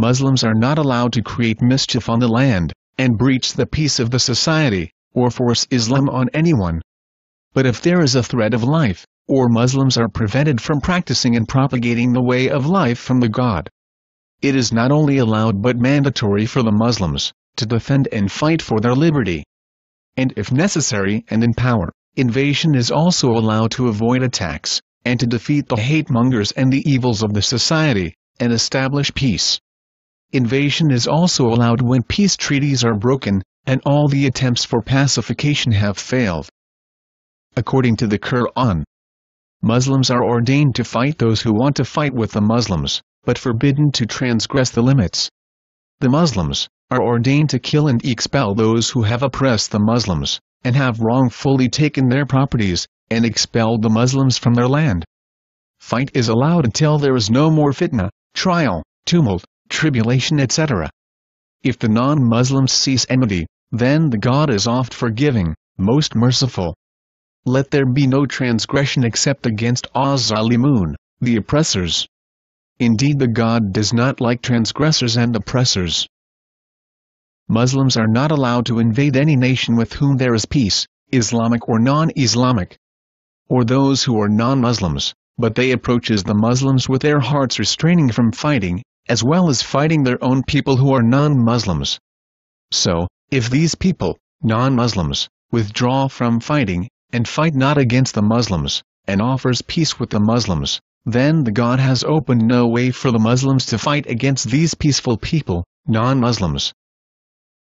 Muslims are not allowed to create mischief on the land, and breach the peace of the society, or force Islam on anyone. But if there is a threat of life, or Muslims are prevented from practicing and propagating the way of life from the God, it is not only allowed but mandatory for the Muslims to defend and fight for their liberty. And if necessary and in power, invasion is also allowed to avoid attacks, and to defeat the hate-mongers and the evils of the society, and establish peace. Invasion is also allowed when peace treaties are broken, and all the attempts for pacification have failed. According to the Quran, Muslims are ordained to fight those who want to fight with the Muslims, but forbidden to transgress the limits. The Muslims are ordained to kill and expel those who have oppressed the Muslims, and have wrongfully taken their properties, and expelled the Muslims from their land. Fight is allowed until there is no more fitna, trial, tumult, tribulation, etc. If the non-Muslims cease enmity, then the God is oft forgiving, most merciful. Let there be no transgression except against az-zalimun, the oppressors. Indeed, the God does not like transgressors and oppressors. Muslims are not allowed to invade any nation with whom there is peace, Islamic or non-Islamic, or those who are non-Muslims, but they approach the Muslims with their hearts restraining from fighting, as well as fighting their own people who are non-Muslims. So, if these people, non-Muslims, withdraw from fighting, and fight not against the Muslims, and offers peace with the Muslims, then the God has opened no way for the Muslims to fight against these peaceful people, non-Muslims.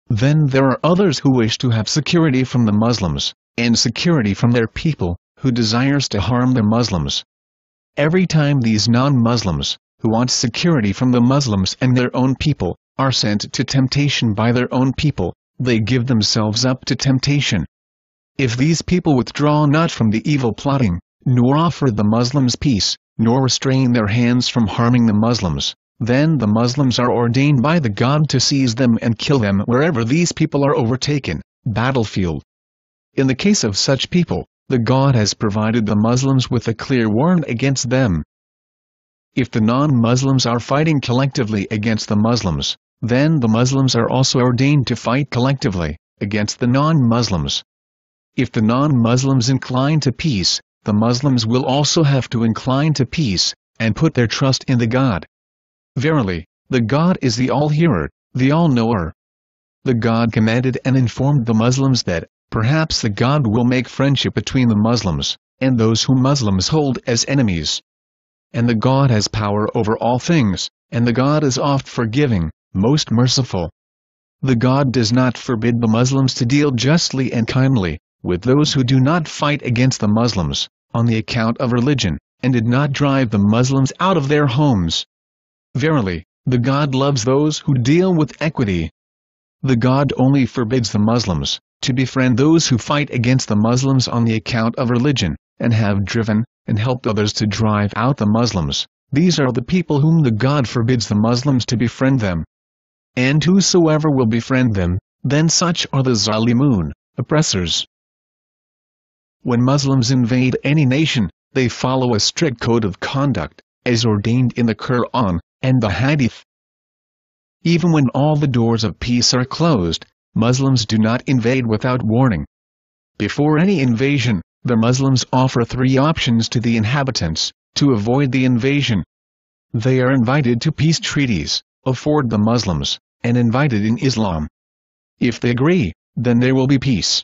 Then there are others who wish to have security from the Muslims, and security from their people, who desires to harm the Muslims. Every time these non-Muslims, who want security from the Muslims and their own people, are sent to temptation by their own people, they give themselves up to temptation. If these people withdraw not from the evil plotting, nor offer the Muslims peace, nor restrain their hands from harming the Muslims, then the Muslims are ordained by the God to seize them and kill them wherever these people are overtaken, battlefield. In the case of such people, the God has provided the Muslims with a clear warrant against them. If the non-Muslims are fighting collectively against the Muslims, then the Muslims are also ordained to fight collectively against the non-Muslims. If the non-Muslims incline to peace, the Muslims will also have to incline to peace, and put their trust in the God. Verily, the God is the All-Hearer, the All-Knower. The God commanded and informed the Muslims that, perhaps the God will make friendship between the Muslims, and those whom Muslims hold as enemies. And the God has power over all things, and the God is oft forgiving, most merciful. The God does not forbid the Muslims to deal justly and kindly with those who do not fight against the Muslims, on the account of religion, and did not drive the Muslims out of their homes. Verily, the God loves those who deal with equity. The God only forbids the Muslims to befriend those who fight against the Muslims on the account of religion, and have driven and helped others to drive out the Muslims. These are the people whom the God forbids the Muslims to befriend them. And whosoever will befriend them, then such are the zalimun, oppressors. When Muslims invade any nation, they follow a strict code of conduct, as ordained in the Quran and the Hadith. Even when all the doors of peace are closed, Muslims do not invade without warning. Before any invasion, the Muslims offer 3 options to the inhabitants, to avoid the invasion. They are invited to peace treaties, afford the Muslims, and invited in Islam. If they agree, then there will be peace.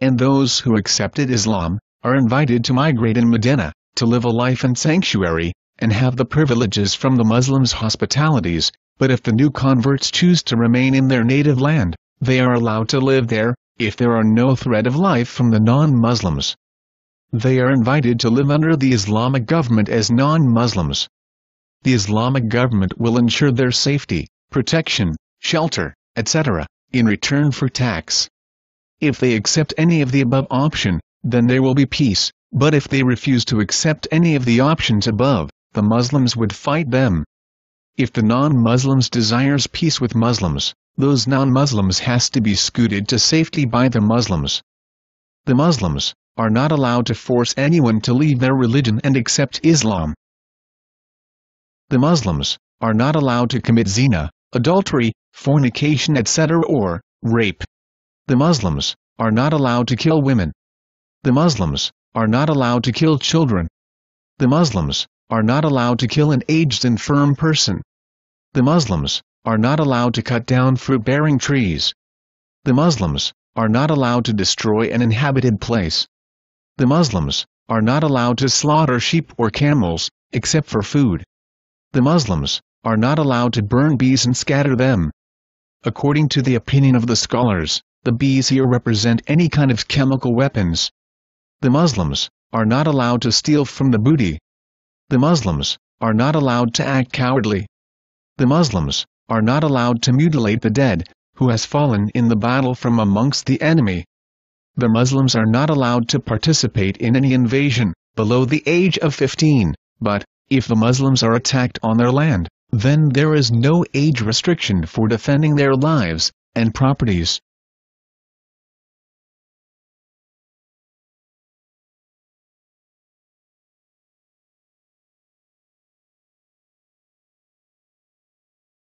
And those who accepted Islam, are invited to migrate in Medina, to live a life in sanctuary, and have the privileges from the Muslims' hospitalities, but if the new converts choose to remain in their native land, they are allowed to live there, if there are no threat of life from the non-Muslims. They are invited to live under the Islamic government as non-Muslims. The Islamic government will ensure their safety, protection, shelter, etc., in return for tax. If they accept any of the above option, then there will be peace, but if they refuse to accept any of the options above, the Muslims would fight them. If the non-Muslims desires peace with Muslims, those non-Muslims has to be scooted to safety by the Muslims. The Muslims are not allowed to force anyone to leave their religion and accept Islam. The Muslims are not allowed to commit zina, adultery, fornication etc. or rape. The Muslims are not allowed to kill women. The Muslims are not allowed to kill children. The Muslims are not allowed to kill an aged infirm person. The Muslims are not allowed to cut down fruit-bearing trees. The Muslims are not allowed to destroy an inhabited place. The Muslims are not allowed to slaughter sheep or camels, except for food. The Muslims are not allowed to burn bees and scatter them. According to the opinion of the scholars, the bees here represent any kind of chemical weapons. The Muslims are not allowed to steal from the booty. The Muslims are not allowed to act cowardly. The Muslims are not allowed to mutilate the dead, who has fallen in the battle from amongst the enemy. The Muslims are not allowed to participate in any invasion below the age of 15, but, if the Muslims are attacked on their land, then there is no age restriction for defending their lives and properties.